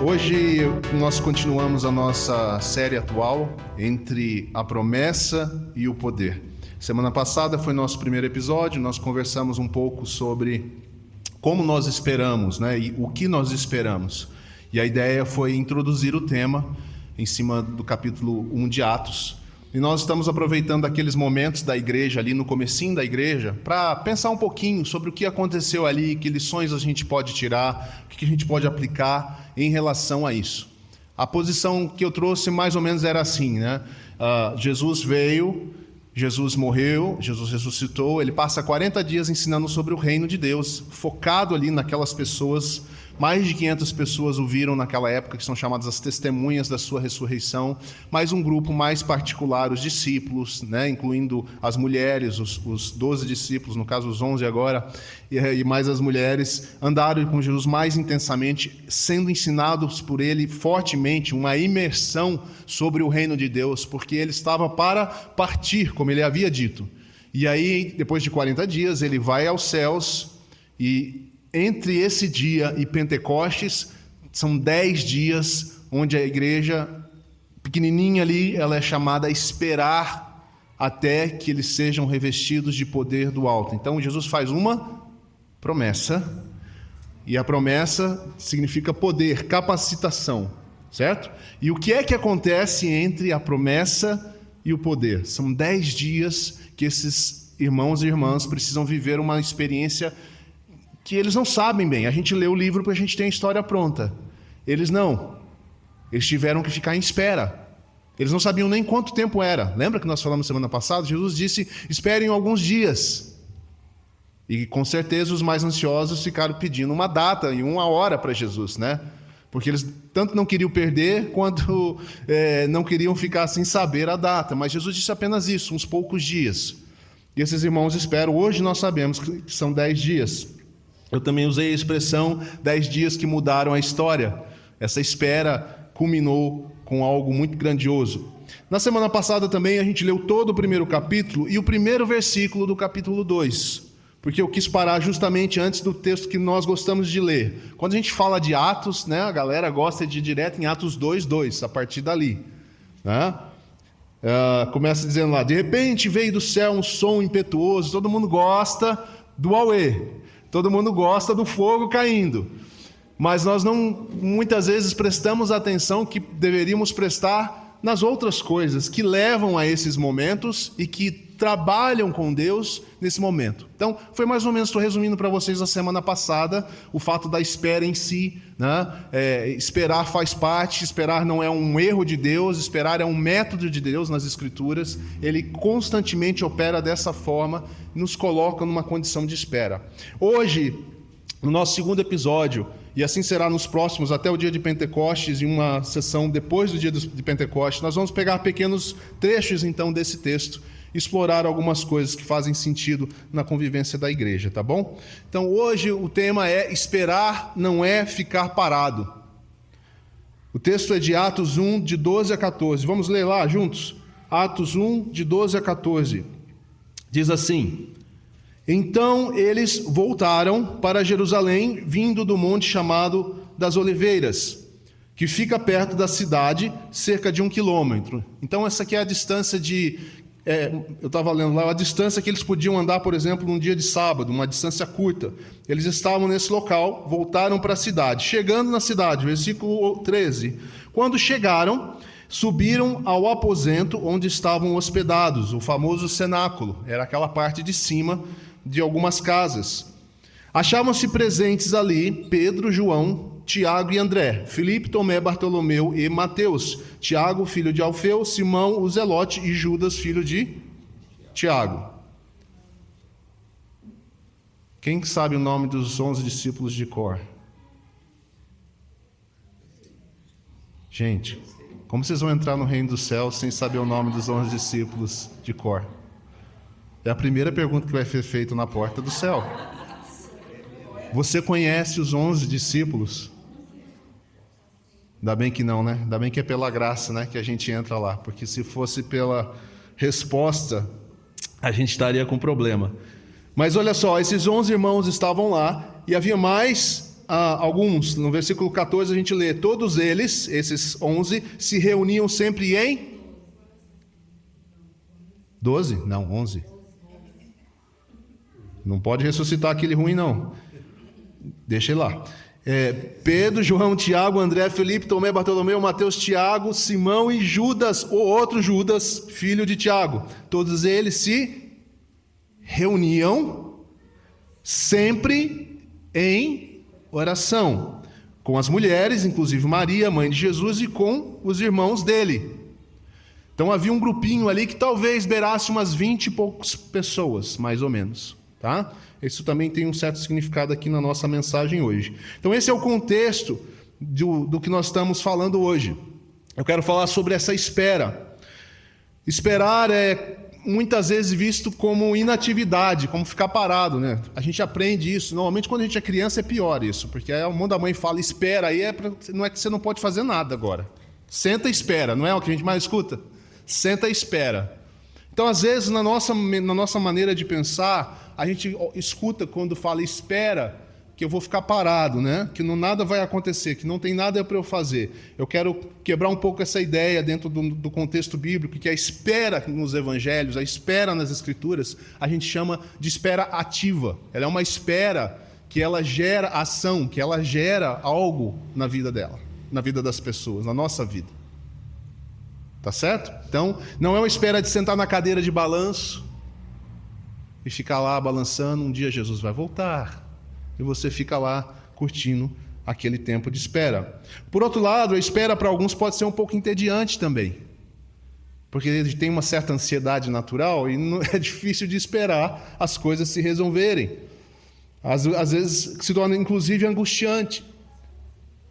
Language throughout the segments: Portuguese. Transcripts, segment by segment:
Hoje nós continuamos a nossa série atual entre a promessa e o poder. Semana passada foi nosso primeiro episódio, nós conversamos um pouco sobre como nós esperamos, né? E o que nós esperamos. E a ideia foi introduzir o tema em cima do capítulo 1 de Atos. E nós estamos aproveitando aqueles momentos da igreja, ali no comecinho da igreja, para pensar um pouquinho sobre o que aconteceu ali, que lições a gente pode tirar, o que a gente pode aplicar em relação a isso. A posição que eu trouxe mais ou menos era assim, né? Jesus veio, Jesus morreu, Jesus ressuscitou, ele passa 40 dias ensinando sobre o reino de Deus, focado ali naquelas pessoas. Mais de 500 pessoas o viram naquela época, que são chamadas as testemunhas da sua ressurreição, mais um grupo mais particular, os discípulos, né, incluindo as mulheres, os 12 discípulos, no caso os 11 agora, e mais as mulheres, andaram com Jesus mais intensamente, sendo ensinados por ele fortemente, uma imersão sobre o reino de Deus, porque ele estava para partir, como ele havia dito. E aí, depois de 40 dias, ele vai aos céus e entre esse dia e Pentecostes, são 10 dias onde a igreja, pequenininha ali, ela é chamada a esperar até que eles sejam revestidos de poder do alto. Então, Jesus faz uma promessa, e a promessa significa poder, capacitação, certo? E o que é que acontece entre a promessa e o poder? São 10 dias que esses irmãos e irmãs precisam viver uma experiência que eles não sabem bem. A gente lê o livro porque a gente tem a história pronta. Eles não. Eles tiveram que ficar em espera. Eles não sabiam nem quanto tempo era. Lembra que nós falamos semana passada? Jesus disse, esperem alguns dias. E com certeza os mais ansiosos ficaram pedindo uma data e uma hora para Jesus, né? Porque eles tanto não queriam perder, quanto não queriam ficar sem saber a data. Mas Jesus disse apenas isso, uns poucos dias. E esses irmãos esperam. Hoje nós sabemos que são 10 dias. Eu também usei a expressão 10 dias que mudaram a história. Essa espera culminou com algo muito grandioso. Na semana passada também a gente leu todo o primeiro capítulo e o primeiro versículo do capítulo 2, porque eu quis parar justamente antes do texto que nós gostamos de ler. Quando a gente fala de Atos, né, a galera gosta de ir direto em Atos 2:2, a partir dali, né? Começa dizendo lá, de repente veio do céu um som impetuoso, todo mundo gosta do auê. Todo mundo gosta do fogo caindo, mas nós não, muitas vezes, prestamos atenção que deveríamos prestar nas outras coisas que levam a esses momentos e que trabalham com Deus nesse momento. Então, foi mais ou menos, estou resumindo para vocês a semana passada, o fato da espera em si, né? Esperar faz parte, esperar não é um erro de Deus, esperar é um método de Deus nas Escrituras, ele constantemente opera dessa forma, nos coloca numa condição de espera. Hoje, no nosso segundo episódio, e assim será nos próximos, até o dia de Pentecostes, e uma sessão depois do dia de Pentecostes, nós vamos pegar pequenos trechos então desse texto, explorar algumas coisas que fazem sentido na convivência da igreja, tá bom? Então hoje o tema é esperar não é ficar parado. O texto é de Atos 1, de 12 a 14. Vamos ler lá juntos? Atos 1, de 12 a 14. Diz assim: Então eles voltaram para Jerusalém, vindo do monte chamado das Oliveiras, que fica perto da cidade, cerca de 1 quilômetro. Então essa aqui é a distância eu estava lendo lá, a distância que eles podiam andar, por exemplo, num dia de sábado, uma distância curta. Eles estavam nesse local, voltaram para a cidade. Chegando na cidade, versículo 13. Quando chegaram, subiram ao aposento onde estavam hospedados, o famoso cenáculo. Era aquela parte de cima de algumas casas. Achavam-se presentes ali Pedro, João, Tiago e André, Filipe, Tomé, Bartolomeu e Mateus, Tiago, filho de Alfeu, Simão, o Zelote e Judas, filho de Tiago. Quem sabe o nome dos 11 discípulos de cor? Gente, como vocês vão entrar no reino dos céus sem saber o nome dos 11 discípulos de cor? É a primeira pergunta que vai ser feita na porta do céu. Você conhece os 11 discípulos? Ainda bem que não, né? Ainda bem que é pela graça, né, que a gente entra lá. Porque se fosse pela resposta, a gente estaria com problema. Mas olha só, esses 11 irmãos estavam lá e havia mais alguns, no versículo 14 a gente lê, todos eles, esses 11, se reuniam sempre em 12? Não, 11. Não pode ressuscitar aquele ruim, não. Deixa ele lá. Pedro, João, Tiago, André, Felipe, Tomé, Bartolomeu, Mateus, Tiago, Simão e Judas, o outro Judas, filho de Tiago. Todos eles se reuniam sempre em oração, com as mulheres, inclusive Maria, mãe de Jesus, e com os irmãos dele. Então havia um grupinho ali que talvez beirasse umas 20 e poucas pessoas, mais ou menos. Tá? Isso também tem um certo significado aqui na nossa mensagem hoje. Então esse é o contexto do que nós estamos falando hoje. Eu quero falar sobre essa espera. Esperar é muitas vezes visto como inatividade, como ficar parado, né? A gente aprende isso. Normalmente quando a gente é criança é pior isso, porque aí o mundo da mãe fala espera, aí não é que você não pode fazer nada agora. Senta e espera, não é o que a gente mais escuta? Senta e espera. Então às vezes na nossa maneira de pensar, a gente escuta quando fala espera, que eu vou ficar parado, né? Que nada vai acontecer, que não tem nada para eu fazer. Eu quero quebrar um pouco essa ideia dentro do contexto bíblico, que a espera nos evangelhos, a espera nas escrituras, a gente chama de espera ativa. Ela é uma espera que ela gera ação, que ela gera algo na vida dela, na vida das pessoas, na nossa vida. Tá certo? Então, não é uma espera de sentar na cadeira de balanço e ficar lá balançando, um dia Jesus vai voltar. E você fica lá curtindo aquele tempo de espera. Por outro lado, a espera para alguns pode ser um pouco entediante também. Porque eles têm uma certa ansiedade natural e é difícil de esperar as coisas se resolverem. Às vezes se torna inclusive angustiante.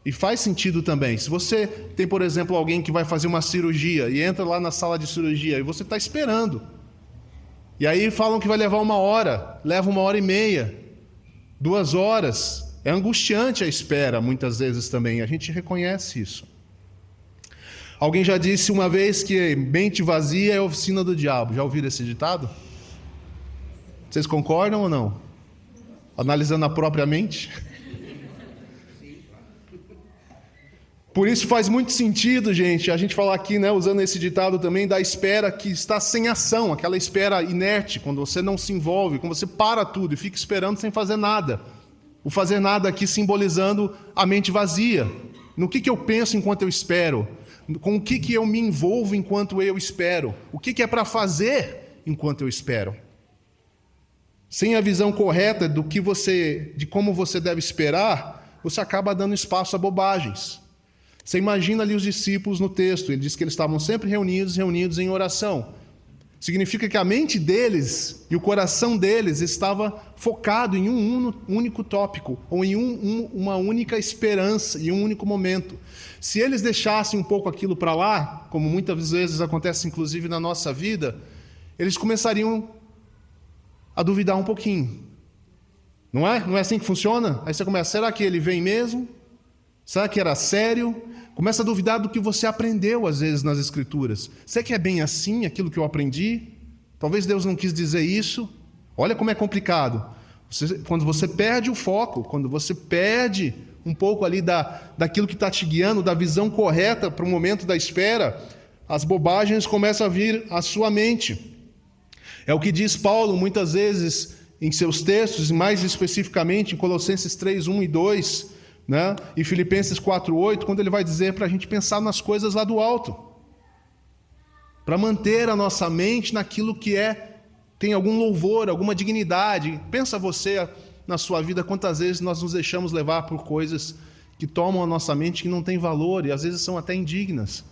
E faz sentido também. Se você tem, por exemplo, alguém que vai fazer uma cirurgia e entra lá na sala de cirurgia e você está esperando. E aí falam que vai levar 1 hora, leva 1h30, 2 horas. É angustiante a espera, muitas vezes também. A gente reconhece isso. Alguém já disse uma vez que mente vazia é a oficina do diabo. Já ouviram esse ditado? Vocês concordam ou não? Analisando a própria mente? Por isso faz muito sentido, gente, a gente falar aqui, né, usando esse ditado também, da espera que está sem ação, aquela espera inerte, quando você não se envolve, quando você para tudo e fica esperando sem fazer nada. O fazer nada aqui simbolizando a mente vazia. No que eu penso enquanto eu espero? Com o que eu me envolvo enquanto eu espero? O que é para fazer enquanto eu espero? Sem a visão correta de como você deve esperar, você acaba dando espaço a bobagens. Você imagina ali os discípulos no texto, ele diz que eles estavam sempre reunidos em oração. Significa que a mente deles e o coração deles estava focado em um único tópico, ou em uma única esperança, em um único momento. Se eles deixassem um pouco aquilo para lá, como muitas vezes acontece inclusive na nossa vida, eles começariam a duvidar um pouquinho. Não é? Não é assim que funciona? Aí você começa, será que ele vem mesmo? Será que era sério? Começa a duvidar do que você aprendeu, às vezes, nas Escrituras. Será que é bem assim, aquilo que eu aprendi? Talvez Deus não quis dizer isso. Olha como é complicado. Quando você perde o foco, quando você perde um pouco ali daquilo que está te guiando, da visão correta para o momento da espera, as bobagens começam a vir à sua mente. É o que diz Paulo, muitas vezes, em seus textos, mais especificamente em Colossenses 3, 1 e 2, né? E Filipenses 4:8, quando ele vai dizer para a gente pensar nas coisas lá do alto, para manter a nossa mente naquilo que tem algum louvor, alguma dignidade. Pensa você na sua vida quantas vezes nós nos deixamos levar por coisas que tomam a nossa mente, que não tem valor e às vezes são até indignas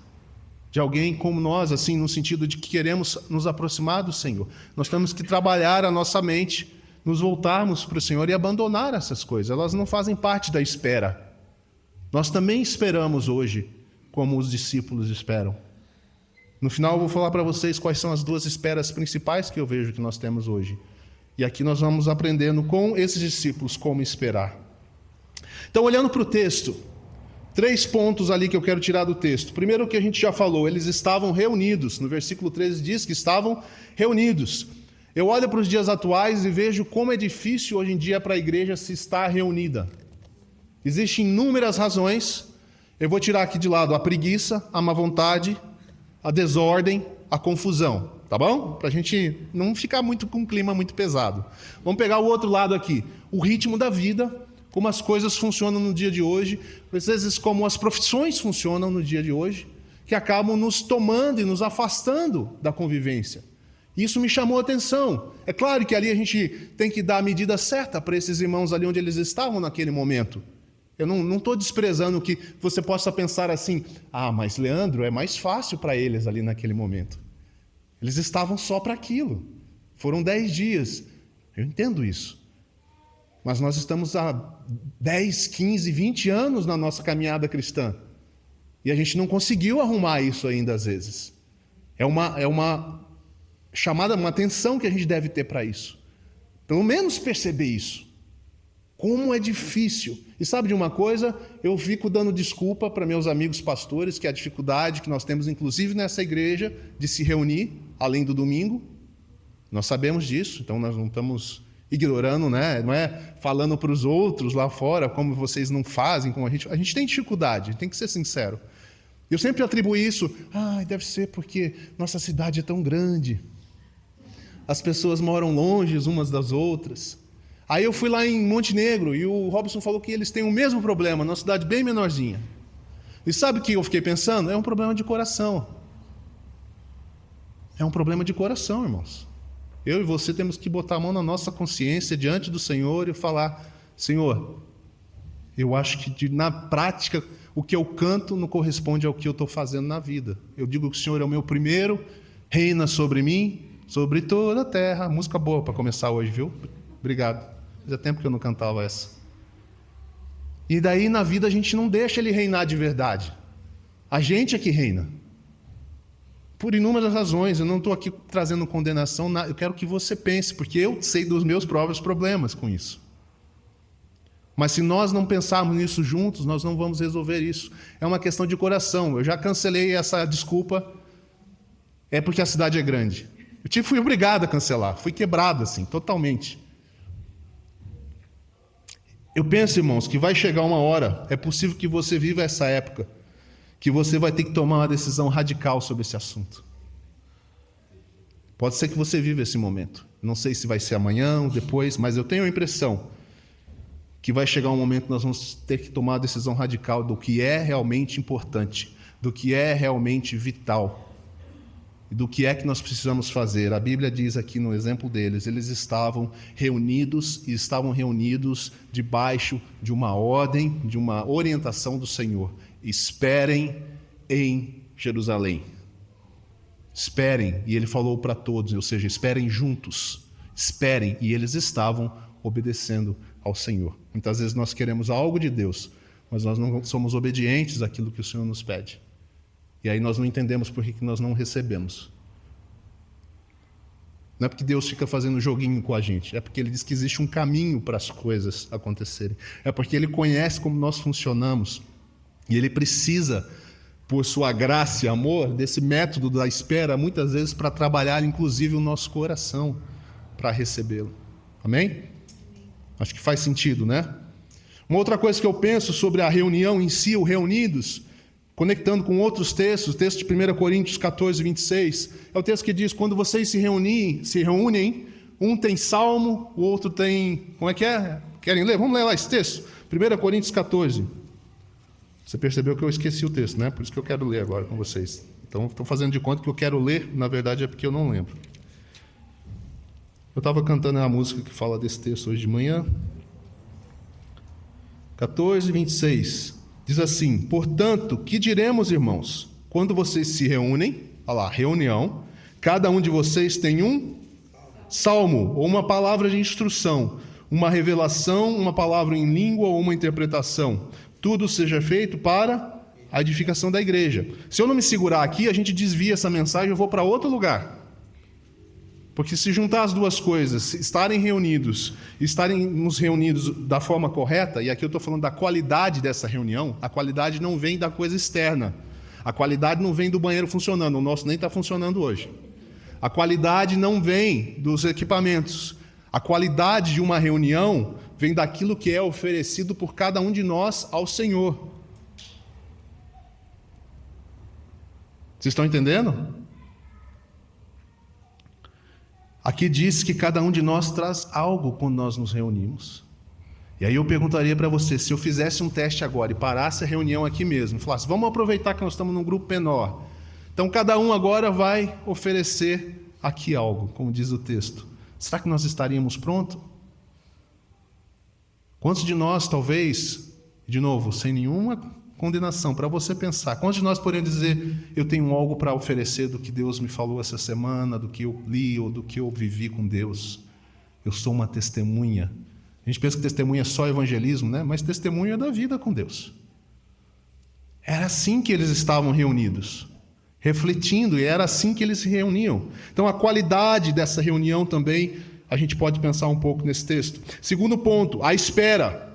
de alguém como nós, assim, no sentido de que queremos nos aproximar do Senhor. Nós temos que trabalhar a nossa mente, nos voltarmos para o Senhor e abandonar essas coisas. Elas não fazem parte da espera. Nós também esperamos hoje, como os discípulos esperam. No final eu vou falar para vocês quais são as 2 esperas principais que eu vejo que nós temos hoje. E aqui nós vamos aprendendo com esses discípulos como esperar. Então, olhando para o texto, 3 pontos ali que eu quero tirar do texto. Primeiro, o que a gente já falou, eles estavam reunidos. No versículo 13 diz que estavam reunidos. Eu olho para os dias atuais e vejo como é difícil hoje em dia para a igreja se estar reunida. Existem inúmeras razões. Eu vou tirar aqui de lado a preguiça, a má vontade, a desordem, a confusão, tá bom? Para a gente não ficar muito com um clima muito pesado. Vamos pegar o outro lado aqui, o ritmo da vida, como as coisas funcionam no dia de hoje, às vezes como as profissões funcionam no dia de hoje, que acabam nos tomando e nos afastando da convivência. Isso me chamou a atenção. É claro que ali a gente tem que dar a medida certa para esses irmãos ali onde eles estavam naquele momento. Eu não estou desprezando que você possa pensar assim, mas Leandro, é mais fácil para eles ali naquele momento. Eles estavam só para aquilo. Foram 10 dias. Eu entendo isso. Mas nós estamos há 10, 15, 20 anos na nossa caminhada cristã. E a gente não conseguiu arrumar isso ainda às vezes. É uma chamada, uma atenção que a gente deve ter para isso. Pelo menos perceber isso. Como é difícil. E sabe de uma coisa? Eu fico dando desculpa para meus amigos pastores, que é a dificuldade que nós temos, inclusive nessa igreja, de se reunir, além do domingo. Nós sabemos disso, então nós não estamos ignorando, né? Não é falando para os outros lá fora como vocês não fazem, como a gente tem dificuldade, tem que ser sincero. Eu sempre atribuo isso, deve ser porque nossa cidade é tão grande. As pessoas moram longe umas das outras. Aí eu fui lá em Montenegro e o Robson falou que eles têm o mesmo problema, numa cidade bem menorzinha. E sabe o que eu fiquei pensando? É um problema de coração. É um problema de coração, irmãos. Eu e você temos que botar a mão na nossa consciência diante do Senhor e falar, Senhor, eu acho que na prática o que eu canto não corresponde ao que eu estou fazendo na vida. Eu digo que o Senhor é o meu primeiro, reina sobre mim, sobre toda a terra. Música boa para começar hoje, viu? Obrigado. Fazia tempo que eu não cantava essa. E daí na vida a gente não deixa ele reinar de verdade. A gente é que reina. Por inúmeras razões. Eu não estou aqui trazendo condenação. Eu quero que você pense, porque eu sei dos meus próprios problemas com isso. Mas se nós não pensarmos nisso juntos, nós não vamos resolver isso. É uma questão de coração. Eu já cancelei essa desculpa. É porque a cidade é grande. Eu fui obrigado a cancelar. Fui quebrado assim, totalmente. Eu penso, irmãos, que vai chegar uma hora, é possível que você viva essa época, que você vai ter que tomar uma decisão radical sobre esse assunto. Pode ser que você viva esse momento. Não sei se vai ser amanhã ou depois, mas eu tenho a impressão que vai chegar um momento que nós vamos ter que tomar uma decisão radical do que é realmente importante, do que é realmente vital, e do que é que nós precisamos fazer. A Bíblia diz aqui no exemplo deles, eles estavam reunidos e estavam reunidos debaixo de uma ordem, de uma orientação do Senhor. Esperem em Jerusalém. Esperem, e ele falou para todos, ou seja, esperem juntos. Esperem, e eles estavam obedecendo ao Senhor. Muitas vezes nós queremos algo de Deus, mas nós não somos obedientes àquilo que o Senhor nos pede. E aí nós não entendemos por que nós não recebemos. Não é porque Deus fica fazendo joguinho com a gente, é porque Ele diz que existe um caminho para as coisas acontecerem. É porque Ele conhece como nós funcionamos. E Ele precisa, por sua graça e amor, desse método da espera, muitas vezes para trabalhar inclusive o nosso coração, para recebê-lo. Amém? Acho que faz sentido, né? Uma outra coisa que eu penso sobre a reunião em si, o reunidos, conectando com outros textos, o texto de 1 Coríntios 14, 26, é o texto que diz, quando vocês se reúnem, um tem salmo, o outro tem... Como é que é? Querem ler? Vamos ler lá esse texto. 1 Coríntios 14. Você percebeu que eu esqueci o texto, né? Por isso que eu quero ler agora com vocês. Então, estou fazendo de conta que eu quero ler, na verdade é porque eu não lembro. Eu estava cantando a música que fala desse texto hoje de manhã. 14, 26. Diz assim, portanto, que diremos, irmãos? Quando vocês se reúnem, olha lá, reunião, cada um de vocês tem um salmo, ou uma palavra de instrução, uma revelação, uma palavra em língua ou uma interpretação. Tudo seja feito para a edificação da igreja. Se eu não me segurar aqui, a gente desvia essa mensagem e eu vou para outro lugar. Porque se juntar as duas coisas, estarem reunidos da forma correta, e aqui eu estou falando da qualidade dessa reunião, a qualidade não vem da coisa externa, a qualidade não vem do banheiro funcionando, o nosso nem está funcionando hoje. A qualidade não vem dos equipamentos, A qualidade de uma reunião vem daquilo que é oferecido por cada um de nós ao Senhor. Vocês estão entendendo? Aqui diz que cada um de nós traz algo quando nós nos reunimos. E aí eu perguntaria para você, se eu fizesse um teste agora e parasse a reunião aqui mesmo, e falasse, vamos aproveitar que nós estamos num grupo menor. Então cada um agora vai oferecer aqui algo, como diz o texto. Será que nós estaríamos prontos? Quantos de nós, talvez, de novo, sem nenhuma condenação, para você pensar, quantos de nós podemos dizer, eu tenho algo para oferecer do que Deus me falou essa semana, do que eu li ou do que eu vivi com Deus? Eu sou uma testemunha. A gente pensa que testemunha é só evangelismo, né? Mas testemunha é da vida com Deus. Era assim que eles estavam reunidos, refletindo, e era assim que eles se reuniam. Então a qualidade dessa reunião também, a gente pode pensar um pouco nesse texto. Segundo ponto, a espera.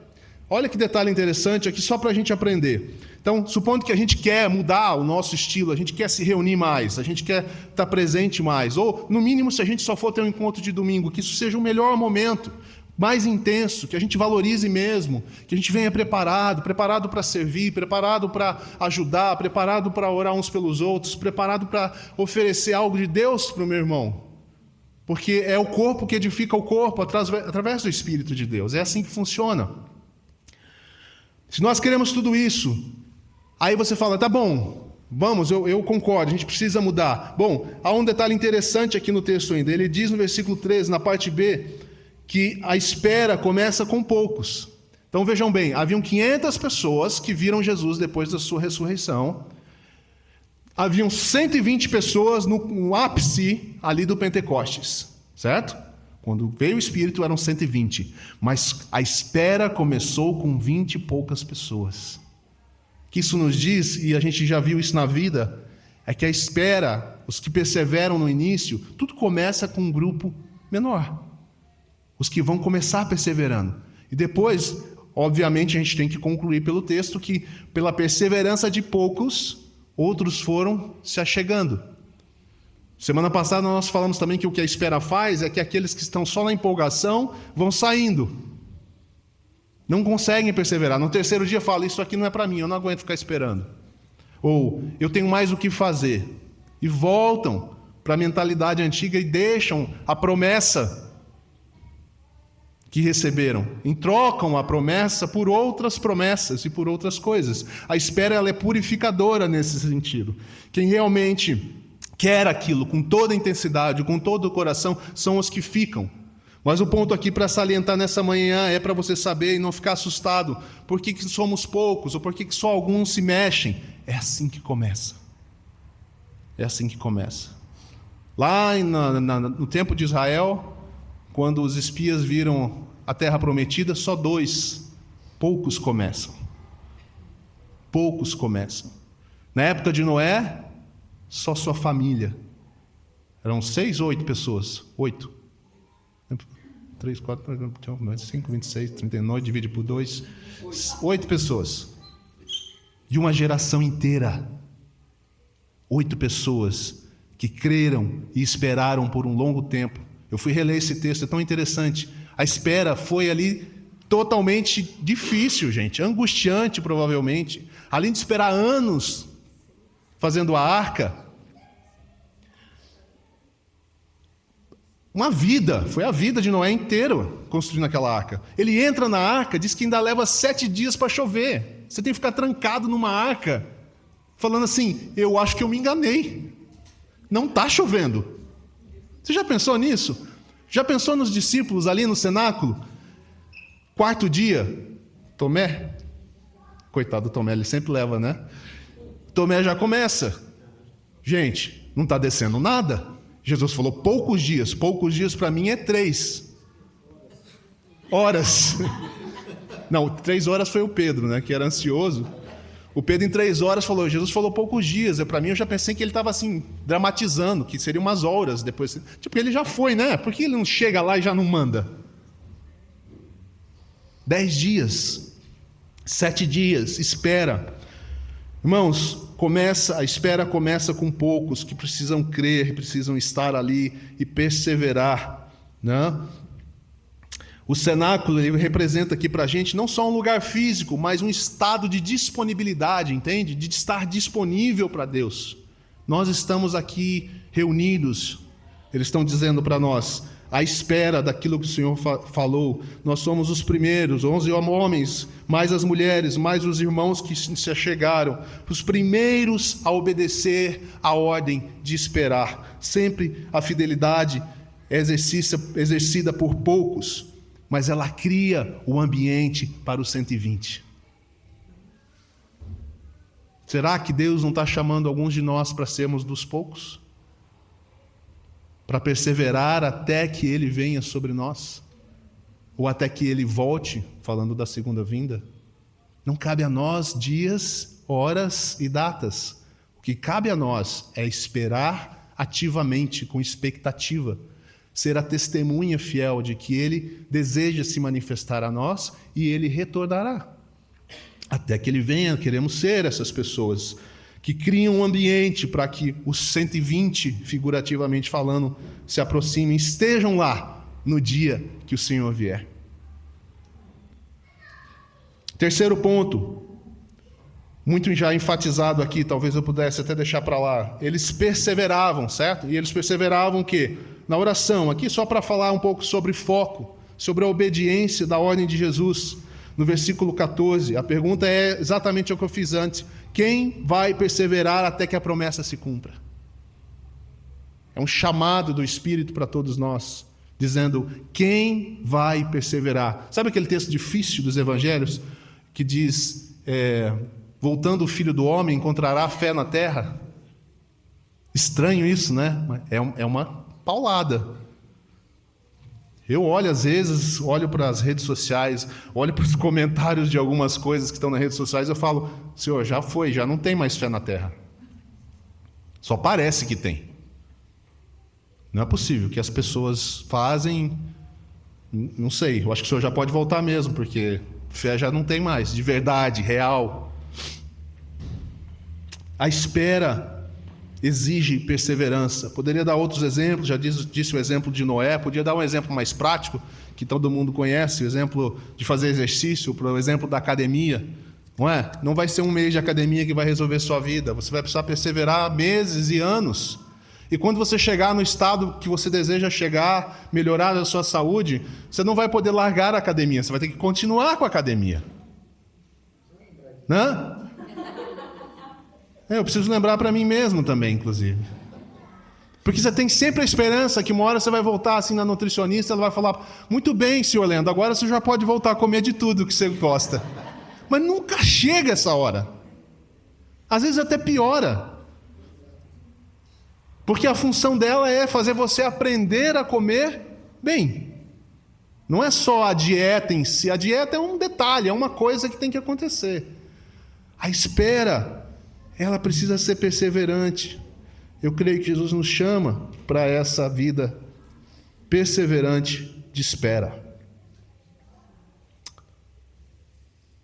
Olha que detalhe interessante aqui, só para a gente aprender. Então, supondo que a gente quer mudar o nosso estilo, a gente quer se reunir mais, a gente quer estar presente mais, ou, no mínimo, se a gente só for ter um encontro de domingo, que isso seja o melhor momento, mais intenso, que a gente valorize mesmo, que a gente venha preparado para servir, preparado para ajudar, preparado para orar uns pelos outros, preparado para oferecer algo de Deus para o meu irmão. Porque é o corpo que edifica o corpo através do Espírito de Deus. É assim que funciona. Se nós queremos tudo isso, aí você fala, tá bom, vamos, eu concordo, a gente precisa mudar. Bom, há um detalhe interessante aqui no texto ainda. Ele diz no versículo 13, na parte B, que a espera começa com poucos. Então vejam bem, haviam 500 pessoas que viram Jesus depois da sua ressurreição. Haviam 120 pessoas no ápice ali do Pentecostes, certo? Quando veio o Espírito eram 120, mas a espera começou com 20 e poucas pessoas. O que isso nos diz, e a gente já viu isso na vida, é que a espera, os que perseveram no início, tudo começa com um grupo menor. Os que vão começar perseverando. E depois, obviamente, a gente tem que concluir pelo texto que, pela perseverança de poucos, outros foram se achegando. Semana passada nós falamos também que o que a espera faz é que aqueles que estão só na empolgação vão saindo. Não conseguem perseverar. No terceiro dia fala, isso aqui não é para mim, eu não aguento ficar esperando. Ou, eu tenho mais o que fazer. E voltam para a mentalidade antiga e deixam a promessa que receberam, e trocam a promessa por outras promessas e por outras coisas. A espera ela é purificadora nesse sentido. Quem realmente quer aquilo com toda a intensidade, com todo o coração, são os que ficam. Mas o ponto aqui para salientar nessa manhã é para você saber e não ficar assustado. Por que somos poucos? Ou por que só alguns se mexem? É assim que começa. É assim que começa. Lá no tempo de Israel, quando os espias viram a terra prometida, só 2, poucos começam. Poucos começam. Na época de Noé, só sua família. Eram 6 ou 8 pessoas? 8. 3, 4, 5, 26, 39, divide por 2. 8 pessoas. De uma geração inteira. 8 pessoas que creram e esperaram por um longo tempo. Eu fui reler esse texto, é tão interessante. A espera foi ali totalmente difícil, gente, angustiante provavelmente. Além de esperar anos fazendo a arca, uma vida, foi a vida de Noé inteiro construindo aquela arca. Ele entra na arca, diz que ainda leva 7 dias para chover. Você tem que ficar trancado numa arca, falando assim, eu acho que eu me enganei. Não está chovendo. Você já pensou nisso? Já pensou nos discípulos ali no cenáculo? 4º dia, Tomé, coitado do Tomé, ele sempre leva, né? Tomé já começa. Gente, não está descendo nada. Jesus falou poucos dias para mim é 3 horas. Não, 3 horas foi o Pedro, né, que era ansioso. O Pedro em 3 horas falou, Jesus falou poucos dias. Para mim eu já pensei que ele estava assim, dramatizando, que seriam umas horas depois. Tipo, ele já foi, né? Por que ele não chega lá e já não manda? 10 dias, 7 dias, espera. Irmãos, a espera começa com poucos que precisam crer, precisam estar ali e perseverar, né? O cenáculo, ele representa aqui para a gente não só um lugar físico, mas um estado de disponibilidade, entende? De estar disponível para Deus. Nós estamos aqui reunidos, eles estão dizendo para nós, à espera daquilo que o Senhor falou. Nós somos os primeiros, 11 homens, mais as mulheres, mais os irmãos que se achegaram, os primeiros a obedecer a ordem de esperar. Sempre a fidelidade é exercida por poucos, mas ela cria o ambiente para os 120. Será que Deus não está chamando alguns de nós para sermos dos poucos? Para perseverar até que Ele venha sobre nós? Ou até que Ele volte, falando da segunda vinda? Não cabe a nós dias, horas e datas. O que cabe a nós é esperar ativamente, com expectativa, ser a testemunha fiel de que Ele deseja se manifestar a nós e Ele retornará. Até que Ele venha, queremos ser essas pessoas que criam um ambiente para que os 120, figurativamente falando, se aproximem, estejam lá no dia que o Senhor vier. Terceiro ponto, muito já enfatizado aqui, talvez eu pudesse até deixar para lá. Eles perseveravam, certo? E eles perseveravam o quê? Na oração. Aqui só para falar um pouco sobre foco, sobre a obediência da ordem de Jesus. No versículo 14, a pergunta é exatamente o que eu fiz antes. Quem vai perseverar até que a promessa se cumpra? É um chamado do Espírito para todos nós, dizendo, quem vai perseverar? Sabe aquele texto difícil dos Evangelhos, que diz, voltando o Filho do Homem, encontrará fé na terra? Estranho isso, né? É uma paulada. Eu olho às vezes, olho para as redes sociais, olho para os comentários de algumas coisas que estão nas redes sociais, eu falo, Senhor, já foi, já não tem mais fé na terra. Só parece que tem. Não é possível que as pessoas fazem, não sei, eu acho que o Senhor já pode voltar mesmo, porque fé já não tem mais, de verdade, real. A espera exige perseverança. Poderia dar outros exemplos, já disse o exemplo de Noé, podia dar um exemplo mais prático, que todo mundo conhece, o exemplo de fazer exercício, o exemplo da academia, não é? Não vai ser um mês de academia que vai resolver sua vida, você vai precisar perseverar meses e anos. E quando você chegar no estado que você deseja chegar, melhorar a sua saúde, você não vai poder largar a academia, você vai ter que continuar com a academia. Né? Eu preciso lembrar para mim mesmo também, inclusive. Porque você tem sempre a esperança que uma hora você vai voltar assim na nutricionista, ela vai falar, muito bem, senhor Leandro, agora você já pode voltar a comer de tudo que você gosta. Mas nunca chega essa hora. Às vezes até piora. Porque a função dela é fazer você aprender a comer bem. Não é só a dieta em si, a dieta é um detalhe, é uma coisa que tem que acontecer. A espera, ela precisa ser perseverante. Eu creio que Jesus nos chama para essa vida perseverante de espera.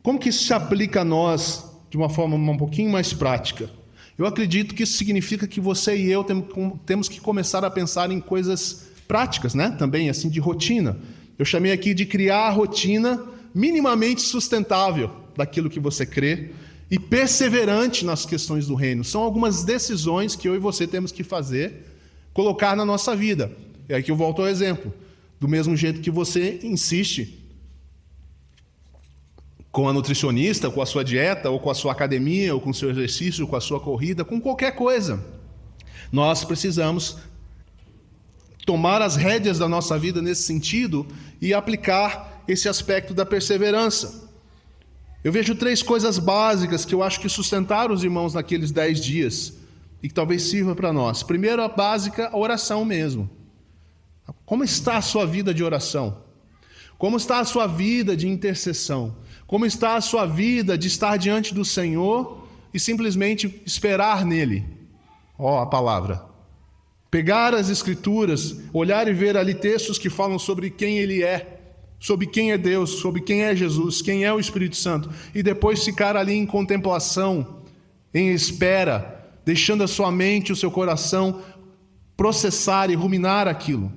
Como que isso se aplica a nós de uma forma um pouquinho mais prática? Eu acredito que isso significa que você e eu temos que começar a pensar em coisas práticas, né? Também assim de rotina. Eu chamei aqui de criar a rotina minimamente sustentável daquilo que você crê e perseverante nas questões do reino. São algumas decisões que eu e você temos que fazer, colocar na nossa vida. E aqui eu volto ao exemplo. Do mesmo jeito que você insiste com a nutricionista, com a sua dieta, ou com a sua academia, ou com o seu exercício, com a sua corrida, com qualquer coisa. Nós precisamos tomar as rédeas da nossa vida nesse sentido e aplicar esse aspecto da perseverança. Eu vejo 3 coisas básicas que eu acho que sustentaram os irmãos naqueles 10 dias e que talvez sirva para nós. Primeiro, a básica, a oração mesmo. Como está a sua vida de oração? Como está a sua vida de intercessão? Como está a sua vida de estar diante do Senhor e simplesmente esperar nele? A palavra. Pegar as Escrituras, olhar e ver ali textos que falam sobre quem Ele é, sobre quem é Deus, sobre quem é Jesus, quem é o Espírito Santo, e depois ficar ali em contemplação, em espera, deixando a sua mente, o seu coração processar e ruminar aquilo.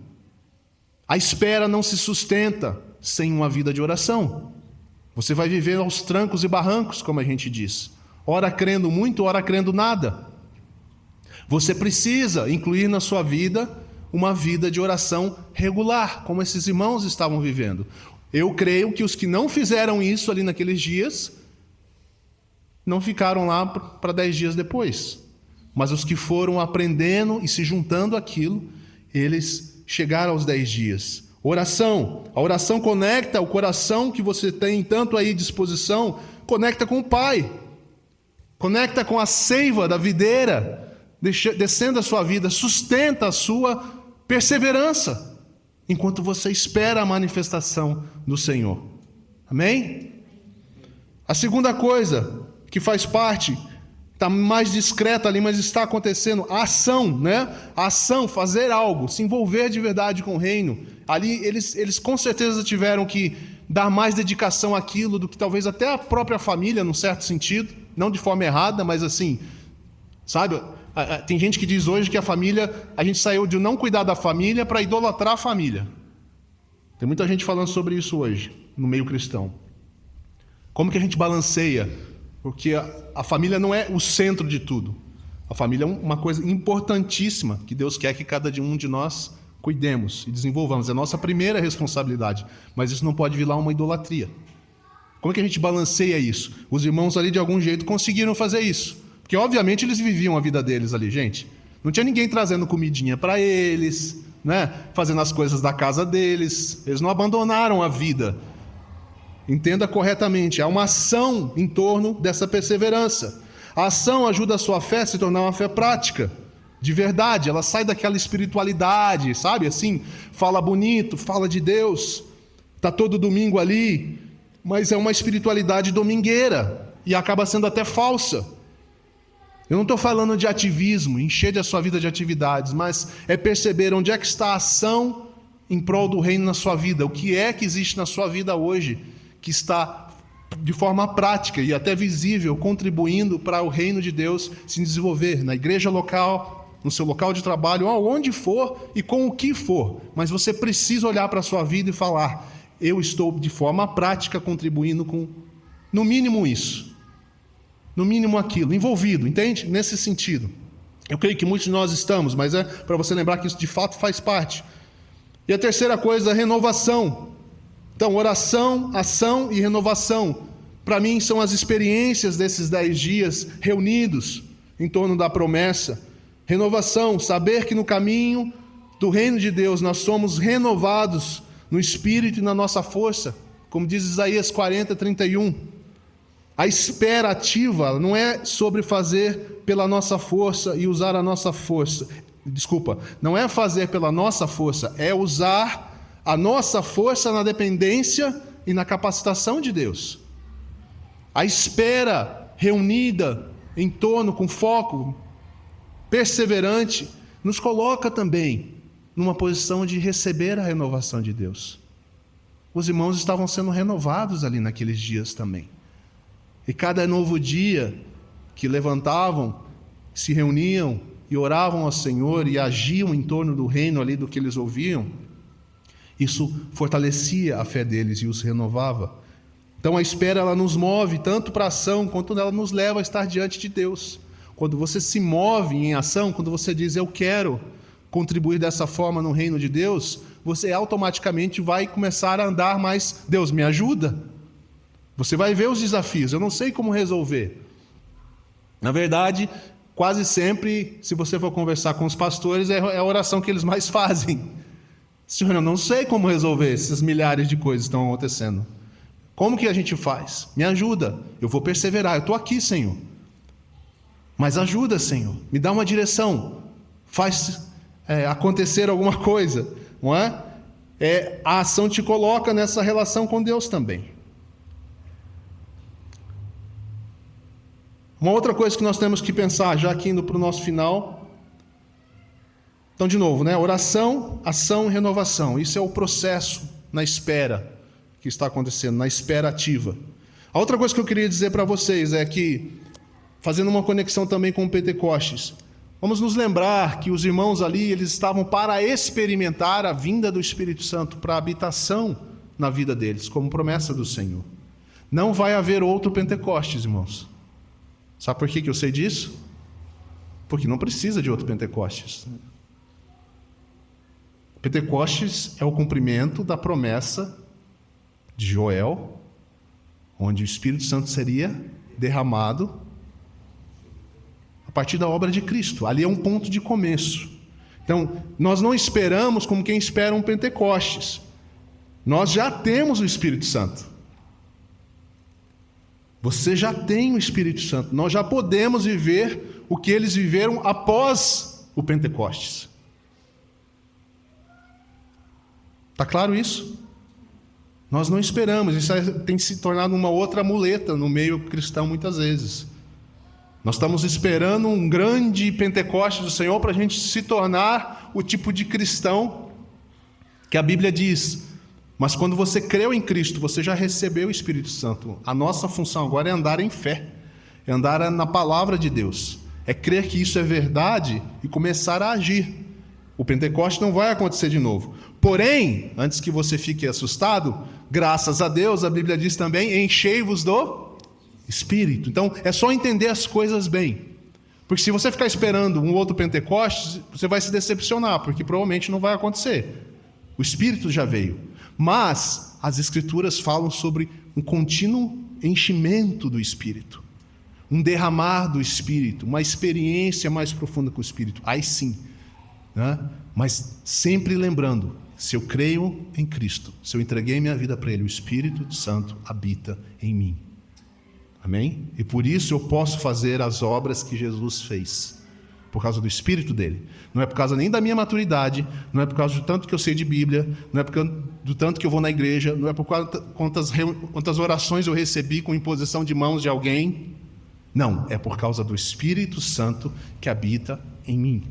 A espera não se sustenta sem uma vida de oração. Você vai viver aos trancos e barrancos, como a gente diz. Ora crendo muito, ora crendo nada. Você precisa incluir na sua vida uma vida de oração regular, como esses irmãos estavam vivendo. Eu creio que os que não fizeram isso ali naqueles dias, não ficaram lá para 10 dias depois. Mas os que foram aprendendo e se juntando àquilo, eles chegaram aos 10 dias. Oração. A oração conecta o coração que você tem tanto aí à disposição, conecta com o Pai. Conecta com a seiva da videira, descendo a sua vida, sustenta a sua perseverança, enquanto você espera a manifestação do Senhor. Amém? A segunda coisa que faz parte, está mais discreta ali, mas está acontecendo, a ação, né? A ação, fazer algo, se envolver de verdade com o reino. Ali eles com certeza tiveram que dar mais dedicação àquilo do que talvez até a própria família, num certo sentido, não de forma errada, mas assim, sabe? Tem gente que diz hoje que a gente saiu de não cuidar da família para idolatrar a família. Tem muita gente falando sobre isso hoje, no meio cristão. Como que a gente balanceia? Porque a família não é o centro de tudo. A família é uma coisa importantíssima que Deus quer que cada um de nós cuidemos e desenvolvamos. É a nossa primeira responsabilidade. Mas isso não pode virar uma idolatria. Como é que a gente balanceia isso? Os irmãos ali, de algum jeito, conseguiram fazer isso. Porque, obviamente, eles viviam a vida deles ali, gente. Não tinha ninguém trazendo comidinha para eles, né? Fazendo as coisas da casa deles. Eles não abandonaram a vida. Entenda corretamente, há uma ação em torno dessa perseverança. A ação ajuda a sua fé a se tornar uma fé prática, de verdade. Ela sai daquela espiritualidade, sabe? Assim, fala bonito, fala de Deus, está todo domingo ali, mas é uma espiritualidade domingueira e acaba sendo até falsa. Eu não estou falando de ativismo, encher a sua vida de atividades, mas é perceber onde é que está a ação em prol do reino na sua vida. O que é que existe na sua vida hoje que está de forma prática e até visível, contribuindo para o reino de Deus se desenvolver na igreja local, no seu local de trabalho, onde for e com o que for. Mas você precisa olhar para a sua vida e falar: eu estou de forma prática contribuindo com, no mínimo isso, no mínimo aquilo, envolvido, entende? Nesse sentido. Eu creio que muitos de nós estamos, mas é para você lembrar que isso de fato faz parte. E a terceira coisa, a renovação. Então, oração, ação e renovação, para mim, são as experiências desses 10 dias reunidos em torno da promessa. Renovação, saber que no caminho do reino de Deus nós somos renovados no espírito e na nossa força, como diz Isaías 40:31. A espera ativa não é sobre fazer pela nossa força e usar a nossa força. Não é fazer pela nossa força, é usar a nossa força na dependência e na capacitação de Deus. A espera reunida em torno, com foco, perseverante, nos coloca também numa posição de receber a renovação de Deus. Os irmãos estavam sendo renovados ali naqueles dias também. E cada novo dia que levantavam, se reuniam e oravam ao Senhor e agiam em torno do reino ali do que eles ouviam, isso fortalecia a fé deles e os renovava. Então a espera, ela nos move tanto para a ação, quanto ela nos leva a estar diante de Deus. Quando você se move em ação, quando você diz: eu quero contribuir dessa forma no reino de Deus, você automaticamente vai começar a andar mais: Deus, me ajuda. Você vai ver os desafios, eu não sei como resolver. Na verdade, quase sempre, se você for conversar com os pastores, é a oração que eles mais fazem. Senhor, eu não sei como resolver essas milhares de coisas que estão acontecendo. Como que a gente faz? Me ajuda, eu vou perseverar, eu estou aqui, Senhor. Mas ajuda, Senhor, me dá uma direção, faz acontecer alguma coisa, não é? A ação te coloca nessa relação com Deus também. Uma outra coisa que nós temos que pensar, já aqui indo para o nosso final. Então, de novo, né? Oração, ação e renovação. Isso é o processo na espera que está acontecendo, na espera ativa. A outra coisa que eu queria dizer para vocês é que, fazendo uma conexão também com o Pentecostes, vamos nos lembrar que os irmãos ali, eles estavam para experimentar a vinda do Espírito Santo, para a habitação na vida deles, como promessa do Senhor. Não vai haver outro Pentecostes, irmãos. Sabe por que eu sei disso? Porque não precisa de outro Pentecostes. Pentecostes é o cumprimento da promessa de Joel, onde o Espírito Santo seria derramado a partir da obra de Cristo. Ali é um ponto de começo. Então, nós não esperamos como quem espera um Pentecostes. Nós já temos o Espírito Santo. Você já tem o Espírito Santo. Nós já podemos viver o que eles viveram após o Pentecostes. Está claro isso? Nós não esperamos. Isso tem se tornado uma outra muleta no meio cristão muitas vezes. Nós estamos esperando um grande Pentecostes do Senhor para a gente se tornar o tipo de cristão que a Bíblia diz. Mas quando você creu em Cristo, você já recebeu o Espírito Santo. A nossa função agora é andar em fé, é andar na palavra de Deus, é crer que isso é verdade e começar a agir. O Pentecostes não vai acontecer de novo. Porém, antes que você fique assustado, graças a Deus, a Bíblia diz também, enchei-vos do Espírito. Então, é só entender as coisas bem. Porque se você ficar esperando um outro Pentecostes, você vai se decepcionar, porque provavelmente não vai acontecer. O Espírito já veio. Mas as Escrituras falam sobre um contínuo enchimento do Espírito. Um derramar do Espírito, uma experiência mais profunda com o Espírito. Aí sim. Né? Mas sempre lembrando, se eu creio em Cristo, se eu entreguei minha vida para Ele, o Espírito Santo habita em mim. Amém? E por isso eu posso fazer as obras que Jesus fez, por causa do Espírito dele. Não é por causa nem da minha maturidade, não é por causa do tanto que eu sei de Bíblia, não é por causa do tanto que eu vou na igreja, não é por causa quantas orações eu recebi com imposição de mãos de alguém. Não, é por causa do Espírito Santo que habita em mim.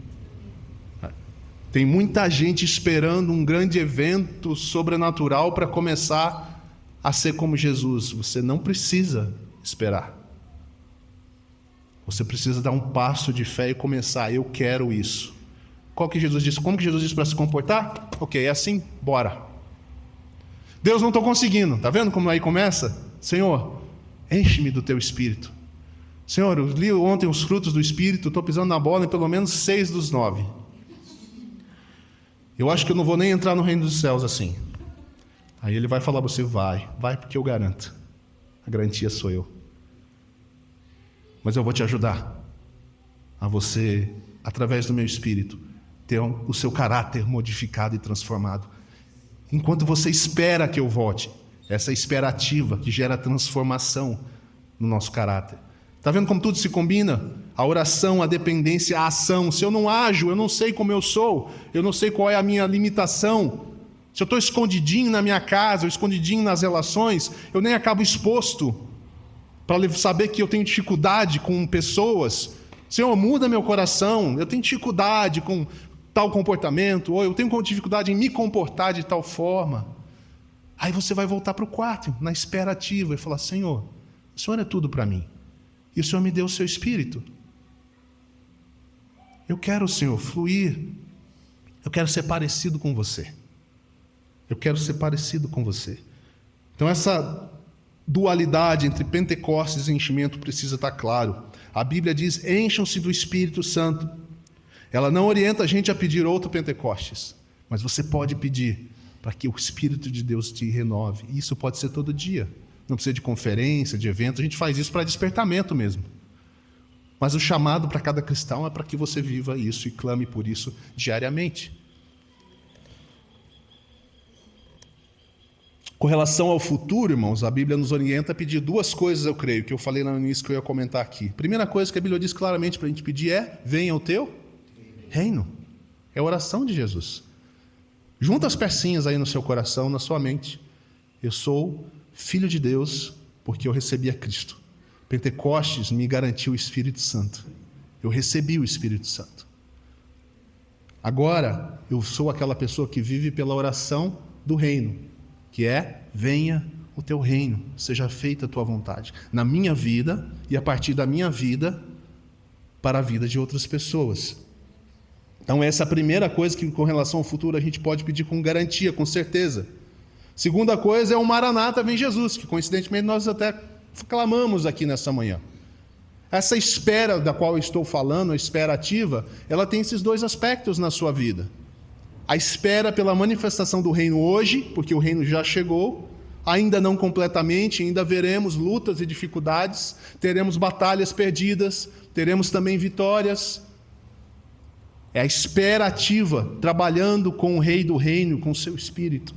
Tem muita gente esperando um grande evento sobrenatural para começar a ser como Jesus. Você não precisa esperar. Você precisa dar um passo de fé e começar. Eu quero isso. Qual que Jesus disse? Como que Jesus disse para se comportar? Ok, é assim, bora. Deus, não estou conseguindo. Está vendo como aí começa? Senhor, enche-me do teu Espírito. Senhor, eu li ontem os frutos do Espírito, estou pisando na bola em pelo menos 6 dos 9. Eu acho que eu não vou nem entrar no reino dos céus assim. Aí ele vai falar para você, vai porque eu garanto. A garantia sou eu. Mas eu vou te ajudar a você, através do meu Espírito, ter o seu caráter modificado e transformado. Enquanto você espera que eu volte, essa esperativa que gera transformação no nosso caráter. Está vendo como tudo se combina? A oração, a dependência, a ação. Se eu não ajo, eu não sei como eu sou, eu não sei qual é a minha limitação. Se eu estou escondidinho na minha casa, ou escondidinho nas relações, eu nem acabo exposto para saber que eu tenho dificuldade com pessoas. Senhor, muda meu coração, eu tenho dificuldade com tal comportamento, ou eu tenho dificuldade em me comportar de tal forma. Aí você vai voltar para o quarto, na esperativa, e falar, Senhor, o Senhor é tudo para mim. E o Senhor me deu o seu Espírito. Eu quero, Senhor, fluir. Eu quero ser parecido com você. Eu quero ser parecido com você. Então essa dualidade entre Pentecostes e enchimento precisa estar claro. A Bíblia diz, encham-se do Espírito Santo. Ela não orienta a gente a pedir outro Pentecostes, mas você pode pedir para que o Espírito de Deus te renove. E isso pode ser todo dia. Não precisa de conferência, de evento, a gente faz isso para despertamento mesmo. Mas o chamado para cada cristão é para que você viva isso e clame por isso diariamente. Com relação ao futuro, irmãos, a Bíblia nos orienta a pedir 2 coisas, eu creio, que eu falei no início que eu ia comentar aqui. Primeira coisa que a Bíblia diz claramente para a gente pedir é, venha o teu reino. É a oração de Jesus. Junta as pecinhas aí no seu coração, na sua mente. Eu sou filho de Deus porque eu recebi a Cristo. Pentecostes me garantiu o Espírito Santo. Eu recebi o Espírito Santo. Agora, eu sou aquela pessoa que vive pela oração do reino, que é, venha o teu reino, seja feita a tua vontade, na minha vida e a partir da minha vida, para a vida de outras pessoas. Então essa é a primeira coisa que com relação ao futuro a gente pode pedir com garantia, com certeza. Segunda coisa é o Maranata, vem Jesus, que coincidentemente nós até clamamos aqui nessa manhã. Essa espera da qual eu estou falando, a espera ativa, ela tem esses dois aspectos na sua vida. A espera pela manifestação do reino hoje, porque o reino já chegou, ainda não completamente, ainda veremos lutas e dificuldades, teremos batalhas perdidas, teremos também vitórias. É a espera ativa, trabalhando com o rei do reino, com o seu espírito.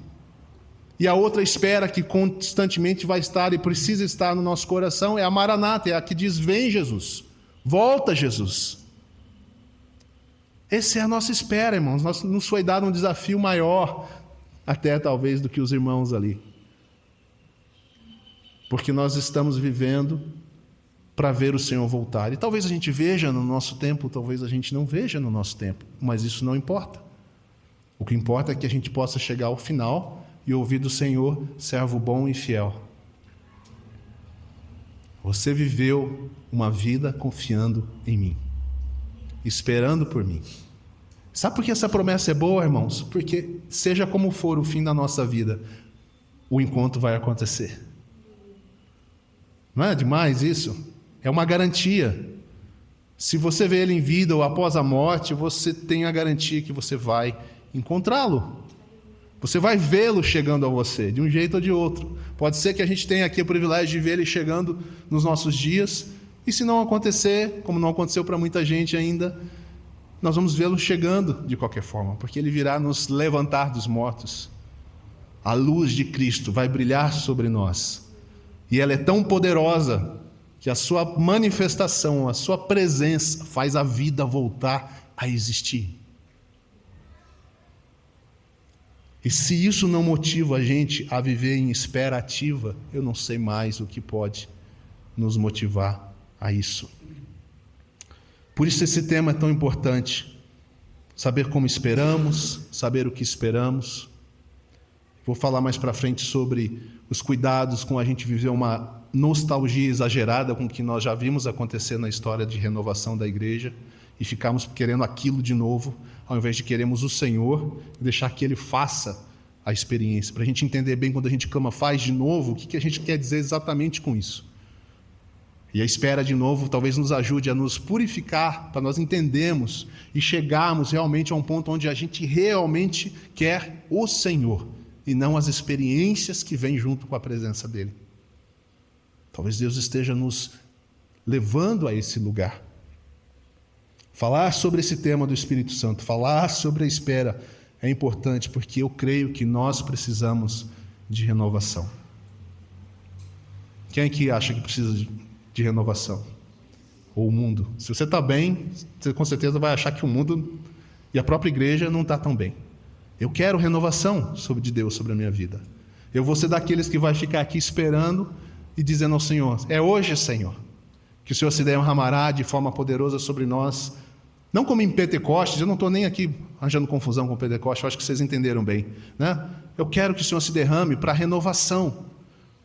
E a outra espera que constantemente vai estar e precisa estar no nosso coração é a Maranata, é a que diz: vem Jesus, volta Jesus. Essa é a nossa espera, irmãos. Nos foi dado um desafio maior, até talvez, do que os irmãos ali. Porque nós estamos vivendo para ver o Senhor voltar. E talvez a gente veja no nosso tempo, talvez a gente não veja no nosso tempo, mas isso não importa. O que importa é que a gente possa chegar ao final e ouvir do Senhor: servo bom e fiel. Você viveu uma vida confiando em mim, esperando por mim. Sabe por que essa promessa é boa, irmãos? Porque seja como for o fim da nossa vida, o encontro vai acontecer. Não é demais isso? É uma garantia. Se você vê ele em vida ou após a morte, você tem a garantia que você vai encontrá-lo. Você vai vê-lo chegando a você, de um jeito ou de outro. Pode ser que a gente tenha aqui o privilégio de ver ele chegando nos nossos dias, e se não acontecer, como não aconteceu para muita gente ainda, nós vamos vê-lo chegando de qualquer forma, porque ele virá nos levantar dos mortos. A luz de Cristo vai brilhar sobre nós, e ela é tão poderosa que a sua manifestação, a sua presença faz a vida voltar a existir. E se isso não motiva a gente a viver em espera ativa, eu não sei mais o que pode nos motivar a isso. Por isso esse tema é tão importante. Saber como esperamos, saber o que esperamos. Vou falar mais para frente sobre os cuidados com a gente viver uma nostalgia exagerada com o que nós já vimos acontecer na história de renovação da igreja e ficarmos querendo aquilo de novo, ao invés de queremos o Senhor e deixar que Ele faça a experiência. Para a gente entender bem, quando a gente clama faz de novo, o que a gente quer dizer exatamente com isso. E a espera de novo talvez nos ajude a nos purificar, para nós entendermos e chegarmos realmente a um ponto onde a gente realmente quer o Senhor e não as experiências que vêm junto com a presença dEle. Talvez Deus esteja nos levando a esse lugar. Falar sobre esse tema do Espírito Santo, falar sobre a espera é importante, porque eu creio que nós precisamos de renovação. Quem aqui acha que precisa de renovação? Ou o mundo? Se você está bem, você com certeza vai achar que o mundo e a própria igreja não está tão bem. Eu quero renovação de Deus sobre a minha vida. Eu vou ser daqueles que vai ficar aqui esperando e dizendo ao Senhor: é hoje, Senhor, que o Senhor se derramará de forma poderosa sobre nós. Não como em Pentecostes, eu não estou nem aqui arranjando confusão com Pentecostes, eu acho que vocês entenderam bem, né? Eu quero que o Senhor se derrame para renovação,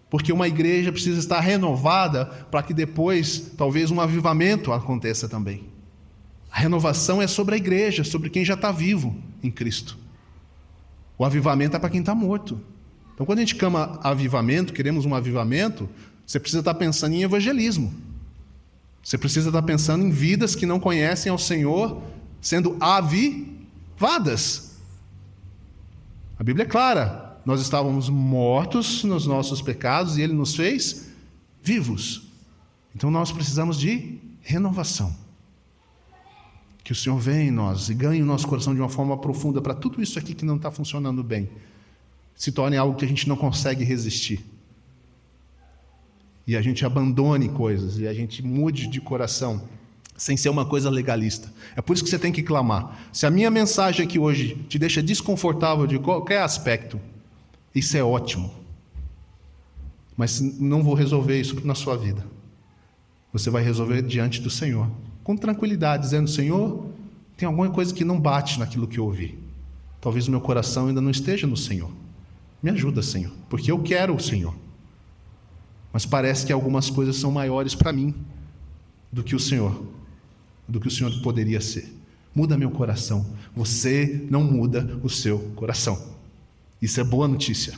porque uma igreja precisa estar renovada para que depois, talvez, um avivamento aconteça também. A renovação é sobre a igreja, sobre quem já está vivo em Cristo. O avivamento é para quem está morto. Então, quando a gente clama avivamento, queremos um avivamento, você precisa estar pensando em evangelismo. Você precisa estar pensando em vidas que não conhecem ao Senhor sendo avivadas. A Bíblia é clara. Nós estávamos mortos nos nossos pecados e Ele nos fez vivos. Então nós precisamos de renovação. Que o Senhor venha em nós e ganhe o nosso coração de uma forma profunda para tudo isso aqui que não está funcionando bem se torne algo que a gente não consegue resistir. E a gente abandone coisas, e a gente mude de coração, sem ser uma coisa legalista. É por isso que você tem que clamar. Se a minha mensagem aqui hoje te deixa desconfortável de qualquer aspecto, isso é ótimo. Mas não vou resolver isso na sua vida. Você vai resolver diante do Senhor, com tranquilidade, dizendo: Senhor, tem alguma coisa que não bate naquilo que eu ouvi. Talvez o meu coração ainda não esteja no Senhor. Me ajuda, Senhor, porque eu quero o Senhor. Mas parece que algumas coisas são maiores para mim do que o Senhor poderia ser. Muda meu coração. Você não muda o seu coração. Isso é boa notícia.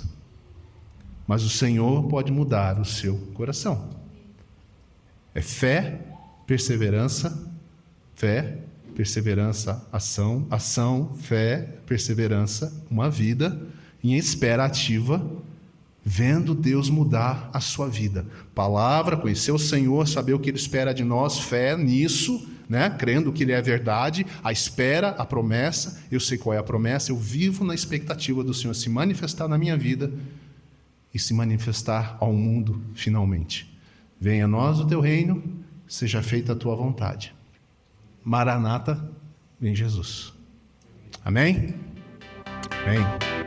mas o Senhor pode mudar o seu coração. É fé, perseverança, ação, ação, fé, perseverança, uma vida em espera ativa, vendo Deus mudar a sua vida. Palavra, conhecer o Senhor, saber o que Ele espera de nós, fé nisso, né? Crendo que Ele é verdade, a espera, a promessa. Eu sei qual é a promessa, eu vivo na expectativa do Senhor se manifestar na minha vida e se manifestar ao mundo finalmente. Venha a nós o teu reino, seja feita a tua vontade. Maranata, vem Jesus. Amém? Amém.